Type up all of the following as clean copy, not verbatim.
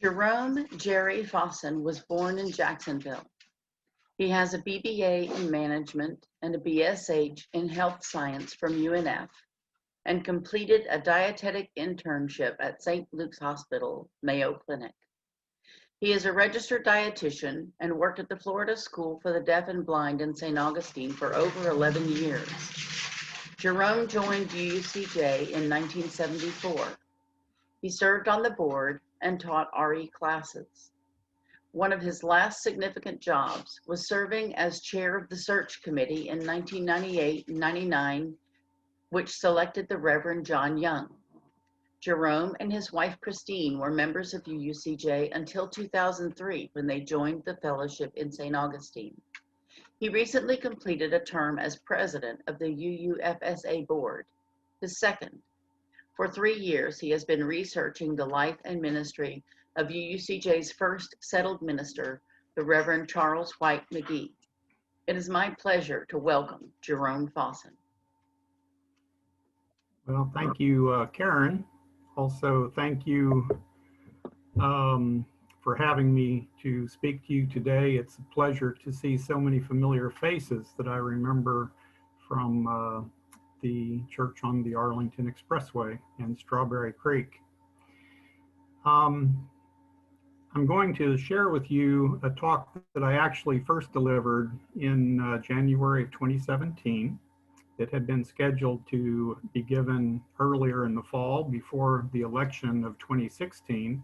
Jerome Jerry Fosaaen was born in Jacksonville. He has a BBA in management and a BSH in health science from UNF and completed a dietetic internship at St. Luke's Hospital, Mayo Clinic. He is a registered dietitian and worked at the Florida School for the Deaf and Blind in St. Augustine for over 11 years. Jerome joined UUCJ in 1974. He served on the board and taught RE classes. One of his last significant jobs was serving as chair of the search committee in 1998-99, which selected the Reverend John Young. Jerome and his wife Christine were members of UUCJ until 2003 when they joined the fellowship in St. Augustine. He recently completed a term as president of the UUFSA board, his second. For 3 years, he has been researching the life and ministry of UUCJ's first settled minister, the Reverend Charles White McGehee. It is my pleasure to welcome Jerome Fosaaen. Well, thank you, Karen. Also, thank you for having me to speak to you today. It's a pleasure to see so many familiar faces that I remember from the church on the Arlington Expressway in Strawberry Creek. I'm going to share with you a talk that I actually first delivered in January of 2017. It had been scheduled to be given earlier in the fall before the election of 2016.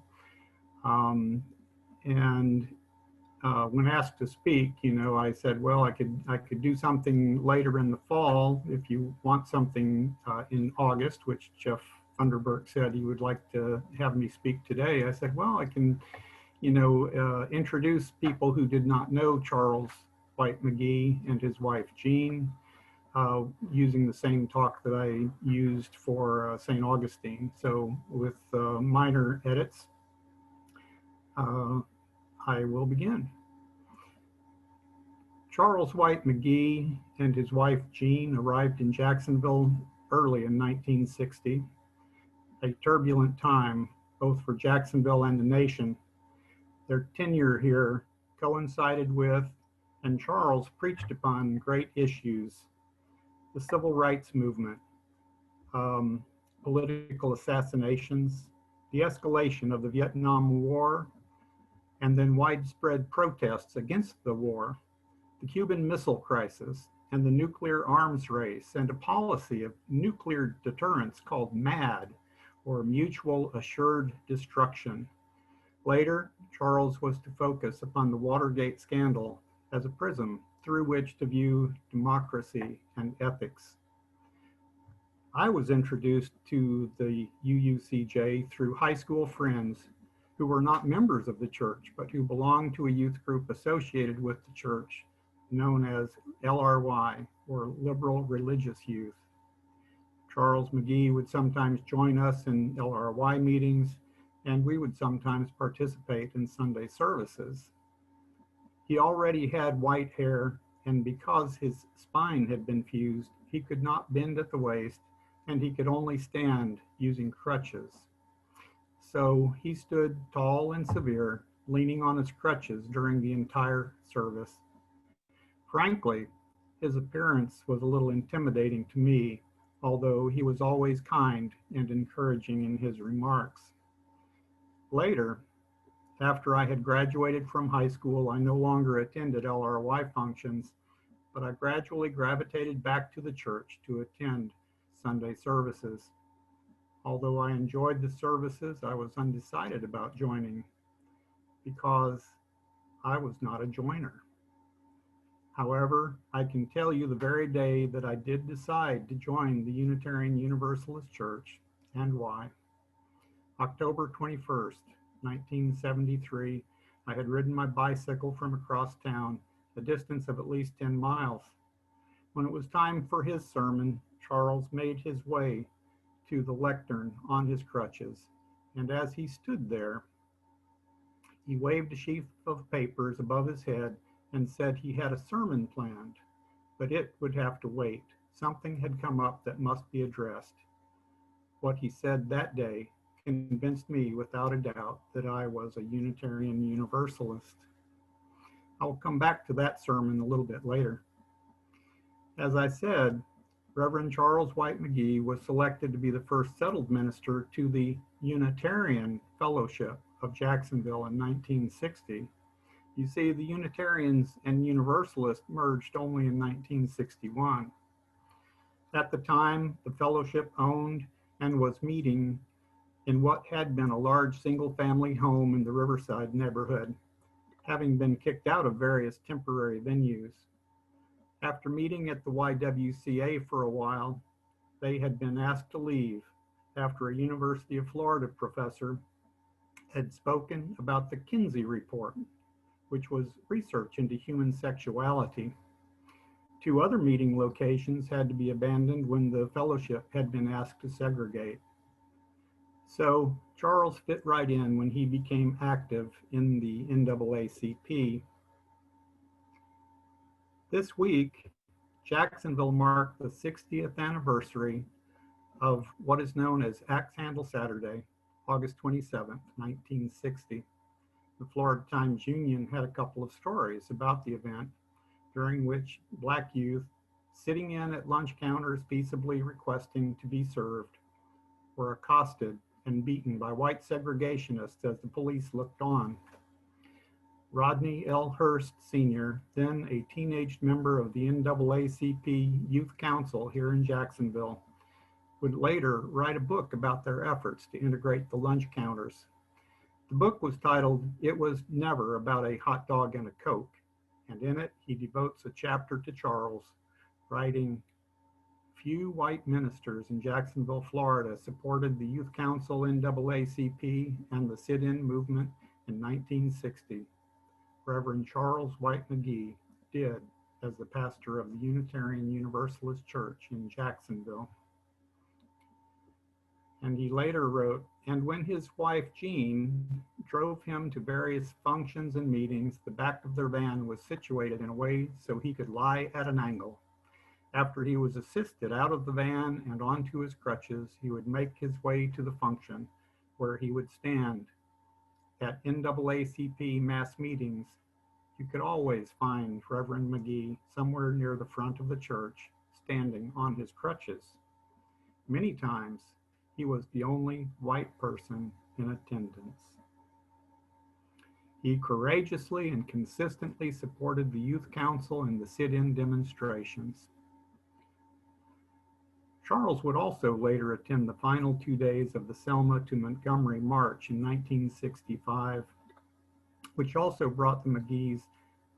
When asked to speak, I said, well, I could do something later in the fall if you want something in August, which Jeff Thunderberg said he would like to have me speak today. I said, well, I can, introduce people who did not know Charles White McGehee and his wife Jean, using the same talk that I used for St. Augustine. So with minor edits, I will begin. Charles White McGehee and his wife Jean arrived in Jacksonville early in 1960, a turbulent time both for Jacksonville and the nation. Their tenure here coincided with, and Charles preached upon, great issues: the civil rights movement, political assassinations, the escalation of the Vietnam War, and then widespread protests against the war, the Cuban Missile Crisis, and the nuclear arms race, and a policy of nuclear deterrence called MAD, or Mutual Assured Destruction. Later, Charles was to focus upon the Watergate scandal as a prism through which to view democracy and ethics. I was introduced to the UUCJ through high school friends who were not members of the church, but who belonged to a youth group associated with the church known as LRY, or Liberal Religious Youth. Charles McGehee would sometimes join us in LRY meetings, and we would sometimes participate in Sunday services. He already had white hair, and because his spine had been fused, he could not bend at the waist, and he could only stand using crutches. So he stood tall and severe, leaning on his crutches during the entire service. Frankly, his appearance was a little intimidating to me, although he was always kind and encouraging in his remarks. Later, after I had graduated from high school, I no longer attended LRY functions, but I gradually gravitated back to the church to attend Sunday services. Although I enjoyed the services, I was undecided about joining because I was not a joiner. However, I can tell you the very day that I did decide to join the Unitarian Universalist Church, and why. October 21st, 1973, I had ridden my bicycle from across town, a distance of at least 10 miles. When it was time for his sermon, Charles made his way to the lectern on his crutches, and as he stood there, he waved a sheaf of papers above his head and said he had a sermon planned, but it would have to wait. Something had come up that must be addressed. What he said that day convinced me without a doubt that I was a Unitarian Universalist. I'll come back to that sermon a little bit later. As I said, Reverend Charles White McGehee was selected to be the first settled minister to the Unitarian Fellowship of Jacksonville in 1960. You see, the Unitarians and Universalists merged only in 1961. At the time, the fellowship owned and was meeting in what had been a large single-family home in the Riverside neighborhood, having been kicked out of various temporary venues. After meeting at the YWCA for a while, they had been asked to leave after a University of Florida professor had spoken about the Kinsey Report, which was research into human sexuality. 2 other meeting locations had to be abandoned when the fellowship had been asked to segregate. So Charles fit right in when he became active in the NAACP. This week, Jacksonville marked the 60th anniversary of what is known as Axe Handle Saturday, August 27th, 1960. The Florida Times Union had a couple of stories about the event, during which Black youth sitting in at lunch counters peaceably requesting to be served were accosted and beaten by white segregationists as the police looked on. Rodney L. Hurst Sr., then a teenage member of the NAACP Youth Council here in Jacksonville, would later write a book about their efforts to integrate the lunch counters. The book was titled, "It Was Never About a Hot Dog and a Coke," and in it he devotes a chapter to Charles, writing, "Few white ministers in Jacksonville, Florida supported the Youth Council NAACP and the sit-in movement in 1960. Reverend Charles White McGehee did as the pastor of the Unitarian Universalist Church in Jacksonville." And he later wrote, "And when his wife Jean drove him to various functions and meetings, the back of their van was situated in a way so he could lie at an angle. After he was assisted out of the van and onto his crutches, he would make his way to the function where he would stand. At NAACP mass meetings, you could always find Reverend McGehee somewhere near the front of the church, standing on his crutches. Many times, he was the only white person in attendance. He courageously and consistently supported the Youth Council in the sit-in demonstrations." Charles would also later attend the final 2 days of the Selma to Montgomery March in 1965, which also brought the McGehees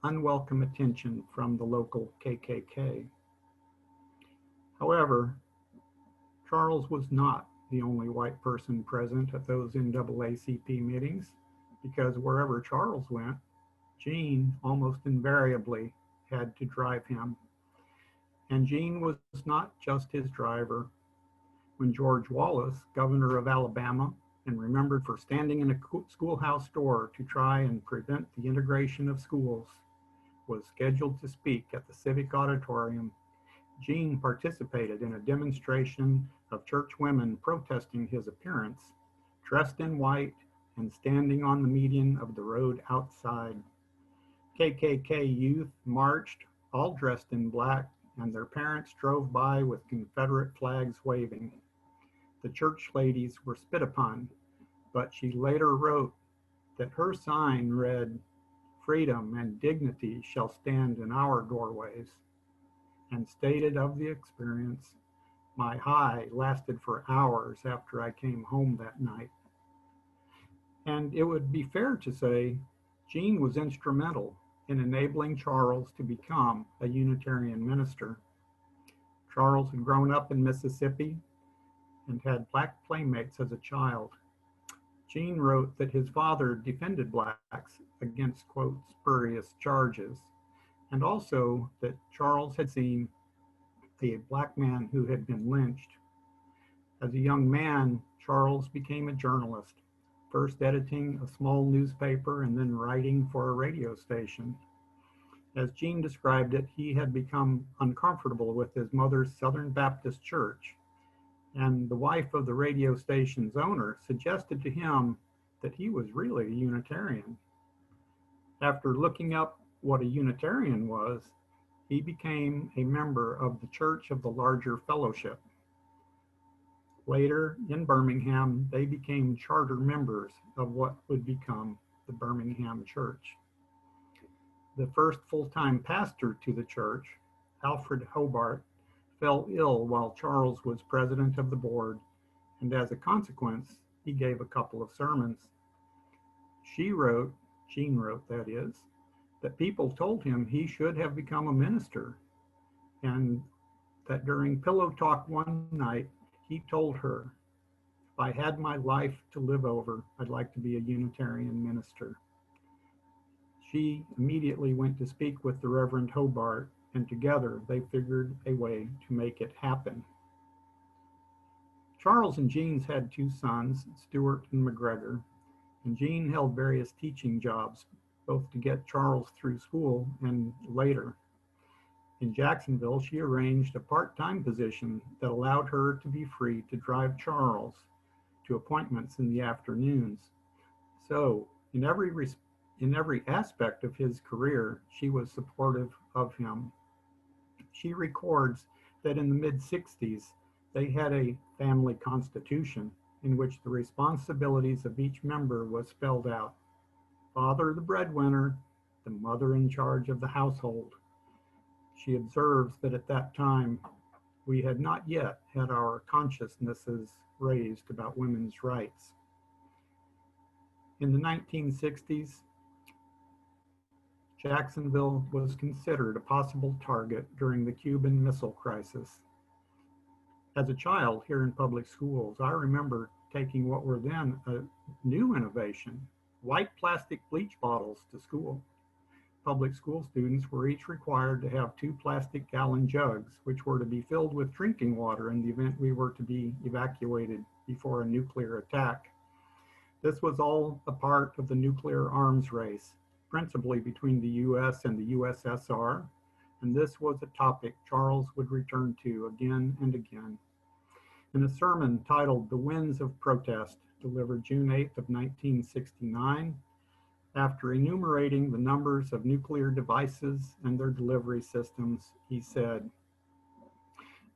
unwelcome attention from the local KKK. However, Charles was not the only white person present at those NAACP meetings, because wherever Charles went, Jean almost invariably had to drive him. And Jean was not just his driver. When George Wallace, governor of Alabama, and remembered for standing in a schoolhouse door to try and prevent the integration of schools, was scheduled to speak at the Civic Auditorium, Jean participated in a demonstration of church women protesting his appearance, dressed in white and standing on the median of the road outside. KKK youth marched, all dressed in black, and their parents drove by with Confederate flags waving. The church ladies were spit upon, but she later wrote that her sign read, "Freedom and dignity shall stand in our doorways," and stated of the experience, "My high lasted for hours after I came home that night." And it would be fair to say Jean was instrumental in enabling Charles to become a Unitarian minister. Charles had grown up in Mississippi and had black playmates as a child. Jean wrote that his father defended blacks against, quote, spurious charges, and also that Charles had seen a black man who had been lynched. As a young man, Charles became a journalist, first editing a small newspaper and then writing for a radio station. As Jean described it, he had become uncomfortable with his mother's Southern Baptist church And the wife of the radio station's owner suggested to him that he was really a Unitarian. After looking up what a Unitarian was, he became a member of the Church of the Larger Fellowship. Later, in Birmingham, they became charter members of what would become the Birmingham Church. The first full-time pastor to the church, Alfred Hobart, fell ill while Charles was president of the board, and as a consequence, he gave a couple of sermons. Jean wrote, that is, that people told him he should have become a minister, and that during pillow talk one night, he told her, "If I had my life to live over, I'd like to be a Unitarian minister." She immediately went to speak with the Reverend Hobart, and together they figured a way to make it happen. Charles and Jean's had two sons, Stuart and McGregor, and Jean held various teaching jobs, both to get Charles through school and later. In Jacksonville, she arranged a part-time position that allowed her to be free to drive Charles to appointments in the afternoons. So, in every aspect of his career, she was supportive of him. She records that in the mid-60s, they had a family constitution in which the responsibilities of each member was spelled out. Father the breadwinner, the mother in charge of the household. She observes that at that time, we had not yet had our consciousnesses raised about women's rights. In the 1960s, Jacksonville was considered a possible target during the Cuban Missile Crisis. As a child here in public schools, I remember taking what were then a new innovation, white plastic bleach bottles to school. Public school students were each required to have 2 plastic gallon jugs, which were to be filled with drinking water in the event we were to be evacuated before a nuclear attack. This was all a part of the nuclear arms race, principally between the US and the USSR, and this was a topic Charles would return to again and again. In a sermon titled "The Winds of Protest," delivered June 8th of 1969, after enumerating the numbers of nuclear devices and their delivery systems, he said,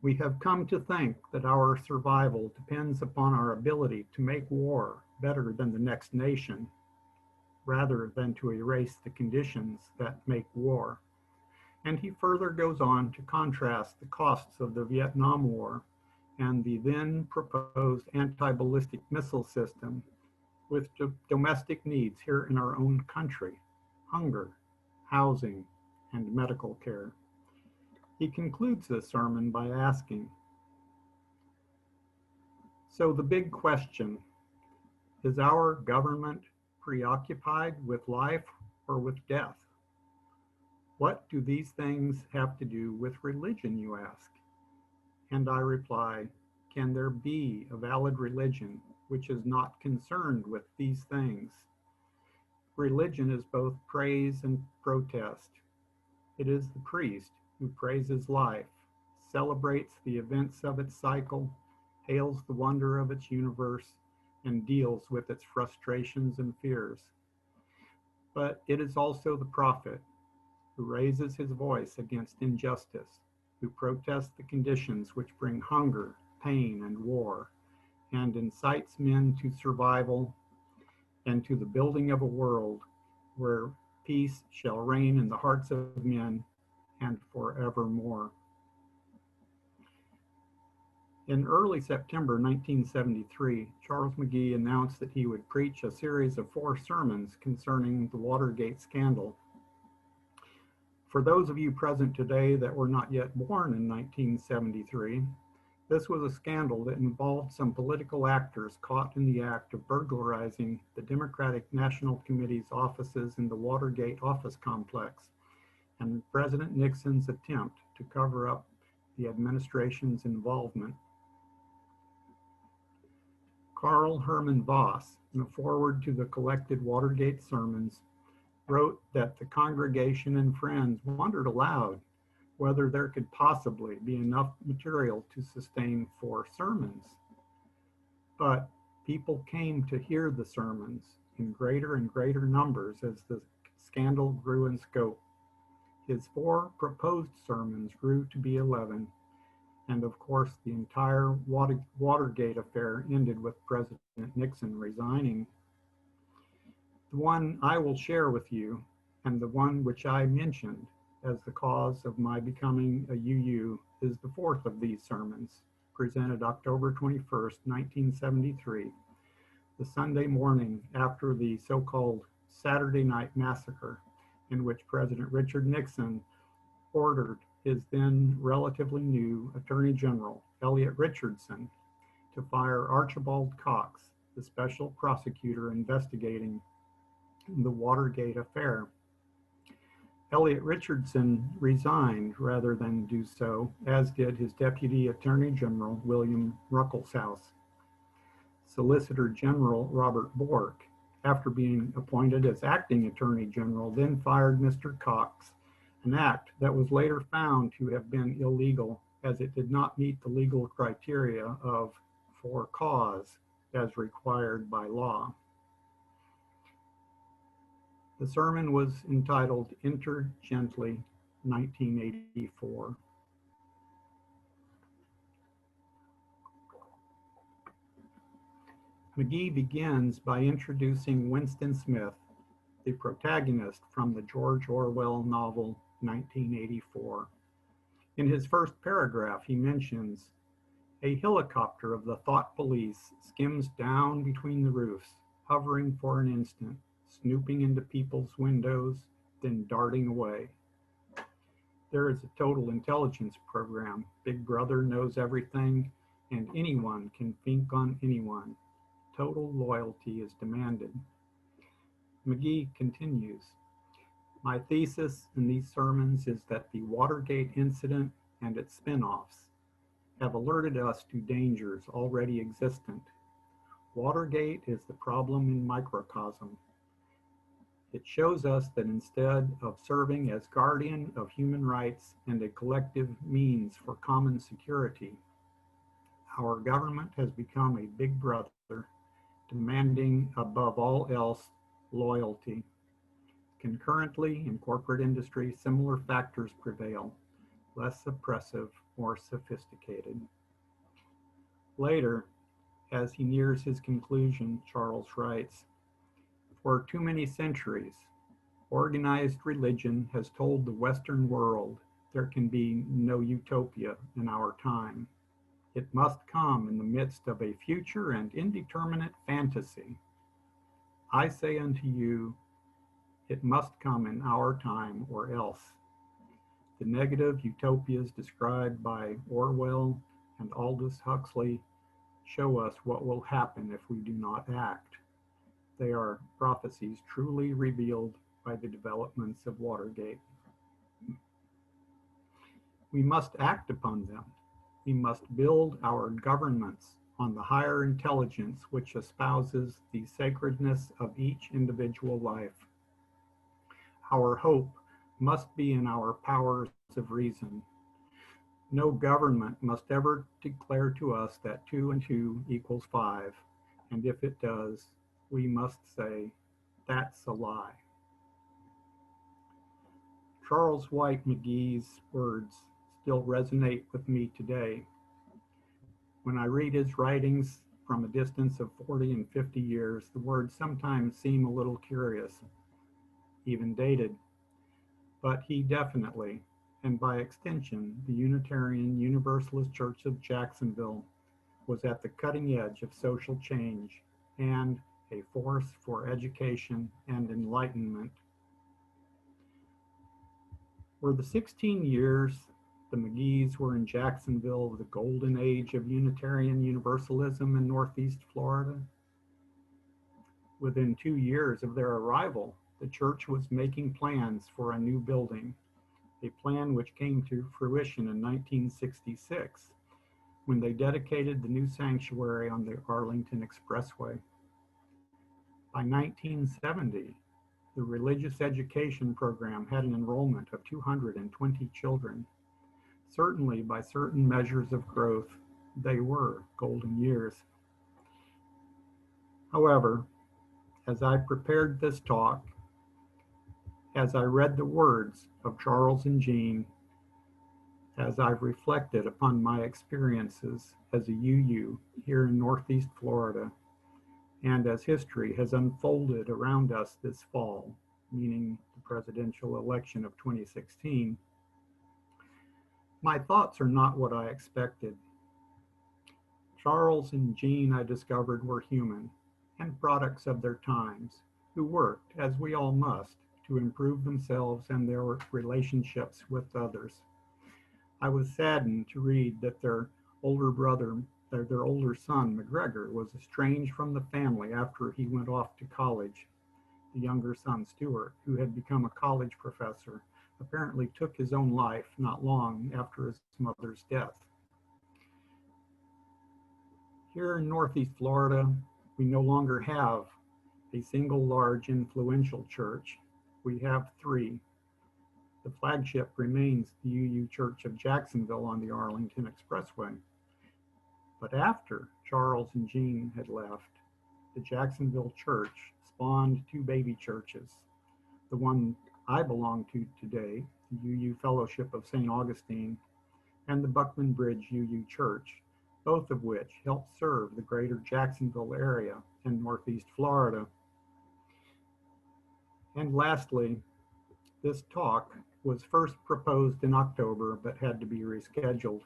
"We have come to think that our survival depends upon our ability to make war better than the next nation, rather than to erase the conditions that make war." And he further goes on to contrast the costs of the Vietnam War and the then proposed anti-ballistic missile system with domestic needs here in our own country: hunger, housing, and medical care. He concludes this sermon by asking, "So the big question, is our government preoccupied with life or with death? What do these things have to do with religion, you ask?" And I reply, can there be a valid religion which is not concerned with these things? Religion is both praise and protest. It is the priest who praises life, celebrates the events of its cycle, hails the wonder of its universe, and deals with its frustrations and fears. But it is also the prophet who raises his voice against injustice, who protests the conditions which bring hunger, pain, and war, and incites men to survival and to the building of a world where peace shall reign in the hearts of men and forevermore. In early September 1973, Charles McGehee announced that he would preach a series of 4 sermons concerning the Watergate scandal. For those of you present today that were not yet born in 1973, this was a scandal that involved some political actors caught in the act of burglarizing the Democratic National Committee's offices in the Watergate office complex, and President Nixon's attempt to cover up the administration's involvement. Carl Herman Voss, in a foreword to the collected Watergate sermons, wrote that the congregation and friends wondered aloud whether there could possibly be enough material to sustain 4 sermons. But people came to hear the sermons in greater and greater numbers as the scandal grew in scope. His 4 proposed sermons grew to be 11, and of course the entire Watergate affair ended with President Nixon resigning. The one I will share with you, and the one which I mentioned as the cause of my becoming a UU, is the 4th of these sermons, presented October 21st, 1973, the Sunday morning after the so-called Saturday Night Massacre, in which President Richard Nixon ordered his then relatively new Attorney General, Elliot Richardson, to fire Archibald Cox, the special prosecutor investigating the Watergate affair. Elliot Richardson resigned rather than do so, as did his Deputy Attorney General, William Ruckelshaus. Solicitor General Robert Bork, after being appointed as acting Attorney General, then fired Mr. Cox, an act that was later found to have been illegal as it did not meet the legal criteria of for cause as required by law. The sermon was entitled Enter Gently, 1984. McGehee begins by introducing Winston Smith, the protagonist from the George Orwell novel 1984. In his first paragraph, he mentions, "A helicopter of the thought police skims down between the roofs, hovering for an instant, snooping into people's windows, then darting away. There is a total intelligence program. Big Brother knows everything, and anyone can think on anyone. Total loyalty is demanded." McGehee continues, "My thesis in these sermons is that the Watergate incident and its spin-offs have alerted us to dangers already existent. Watergate is the problem in microcosm. It shows us that instead of serving as guardian of human rights and a collective means for common security, our government has become a big brother, demanding above all else loyalty. Concurrently, in corporate industry, similar factors prevail, less oppressive, more sophisticated." Later, as he nears his conclusion, Charles writes, "For too many centuries, organized religion has told the Western world there can be no utopia in our time. It must come in the midst of a future and indeterminate fantasy. I say unto you, it must come in our time or else. The negative utopias described by Orwell and Aldous Huxley show us what will happen if we do not act. They are prophecies truly revealed by the developments of Watergate. We must act upon them. We must build our governments on the higher intelligence which espouses the sacredness of each individual life. Our hope must be in our powers of reason. No government must ever declare to us that 2 and 2 equals 5, and if it does, we must say, that's a lie." Charles White McGee's words still resonate with me today. When I read his writings from a distance of 40 and 50 years, the words sometimes seem a little curious, even dated. But he definitely, and by extension, the Unitarian Universalist Church of Jacksonville, was at the cutting edge of social change and a force for education and enlightenment. For the 16 years the McGees were in Jacksonville, the golden age of Unitarian Universalism in Northeast Florida, within 2 years of their arrival, the church was making plans for a new building, a plan which came to fruition in 1966, when they dedicated the new sanctuary on the Arlington Expressway. By 1970, the religious education program had an enrollment of 220 children, Certainly, by certain measures of growth, they were golden years. However, as I prepared this talk, as I read the words of Charles and Jean, as I've reflected upon my experiences as a UU here in Northeast Florida, and as history has unfolded around us this fall, meaning the presidential election of 2016, my thoughts are not what I expected. Charles and Jean, I discovered, were human and products of their times, who worked, as we all must, to improve themselves and their relationships with others. I was saddened to read that their older son, McGregor, was estranged from the family after he went off to college. The younger son, Stuart, who had become a college professor, apparently took his own life not long after his mother's death. Here in Northeast Florida, we no longer have a single large influential church. We have three. The flagship remains the UU Church of Jacksonville on the Arlington Expressway. But after Charles and Jean had left, the Jacksonville Church spawned two baby churches. The one I belong to today, the UU Fellowship of St. Augustine, and the Buckman Bridge UU Church, both of which help serve the greater Jacksonville area in Northeast Florida. And lastly, this talk was first proposed in October but had to be rescheduled.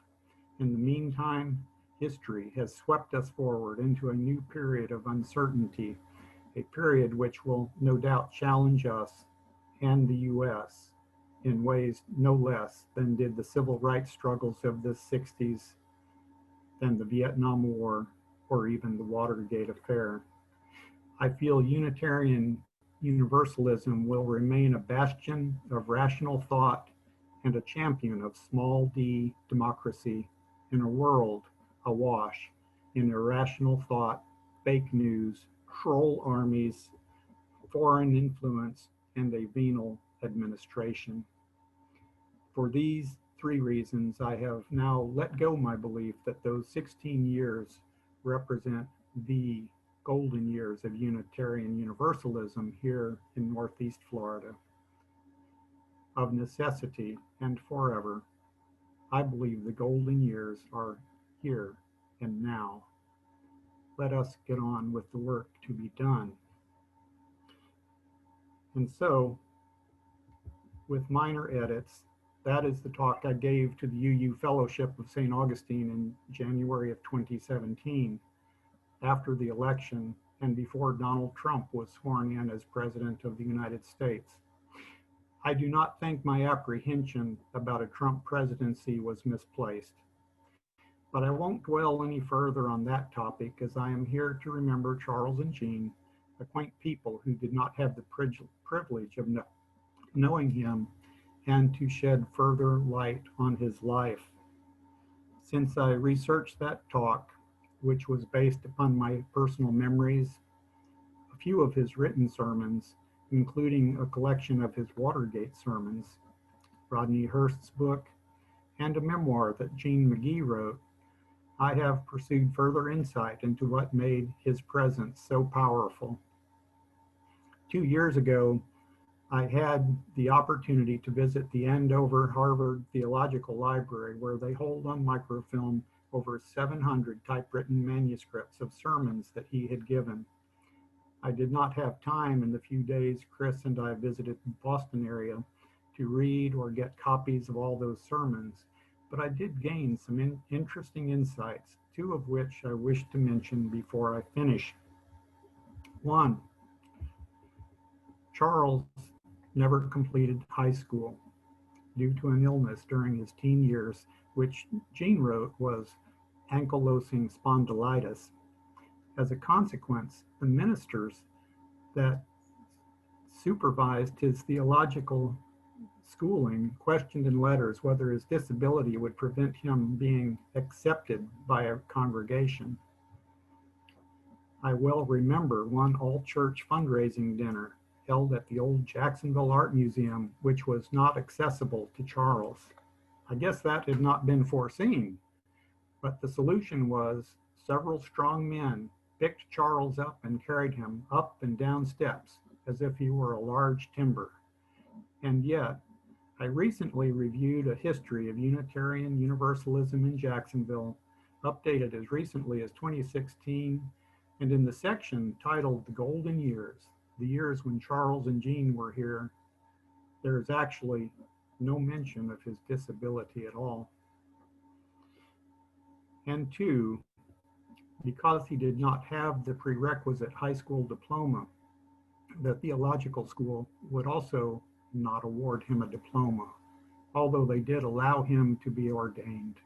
In the meantime, history has swept us forward into a new period of uncertainty, a period which will no doubt challenge us and the U.S. in ways no less than did the civil rights struggles of the 60s, than the Vietnam War, or even the Watergate affair. I feel Unitarian Universalism will remain a bastion of rational thought and a champion of small d democracy in a world awash in irrational thought, fake news, troll armies, foreign influence, and a venal administration. For these three reasons, I have now let go my belief that those 16 years represent the golden years of Unitarian Universalism here in Northeast Florida. Of necessity and forever, I believe the golden years are here and now. Let us get on with the work to be done. And so, with minor edits, that is the talk I gave to the UU Fellowship of St. Augustine in January of 2017, after the election and before Donald Trump was sworn in as President of the United States. I do not think my apprehension about a Trump presidency was misplaced, but I won't dwell any further on that topic, as I am here to remember Charles and Jean, a quaint people who did not have the privilege of knowing him, and to shed further light on his life. Since I researched that talk, which was based upon my personal memories, a few of his written sermons, including a collection of his Watergate sermons, Rodney Hurst's book, and a memoir that Jean McGehee wrote, I have pursued further insight into what made his presence so powerful. 2 years ago, I had the opportunity to visit the Andover Harvard Theological Library, where they hold on microfilm over 700 typewritten manuscripts of sermons that he had given. I did not have time in the few days Chris and I visited the Boston area to read or get copies of all those sermons, but I did gain some interesting insights, two of which I wish to mention before I finish. One, Charles never completed high school due to an illness during his teen years, which Jean wrote was ankylosing spondylitis. As a consequence, the ministers that supervised his theological schooling questioned in letters whether his disability would prevent him being accepted by a congregation. I well remember one all-church fundraising dinner held at the old Jacksonville Art Museum, which was not accessible to Charles. I guess that had not been foreseen, but the solution was several strong men picked Charles up and carried him up and down steps as if he were a large timber. And yet, I recently reviewed a history of Unitarian Universalism in Jacksonville, updated as recently as 2016, and in the section titled The Golden Years, the years when Charles and Jean were here, there is actually no mention of his disability at all. And two, because he did not have the prerequisite high school diploma, the theological school would also not award him a diploma, although they did allow him to be ordained.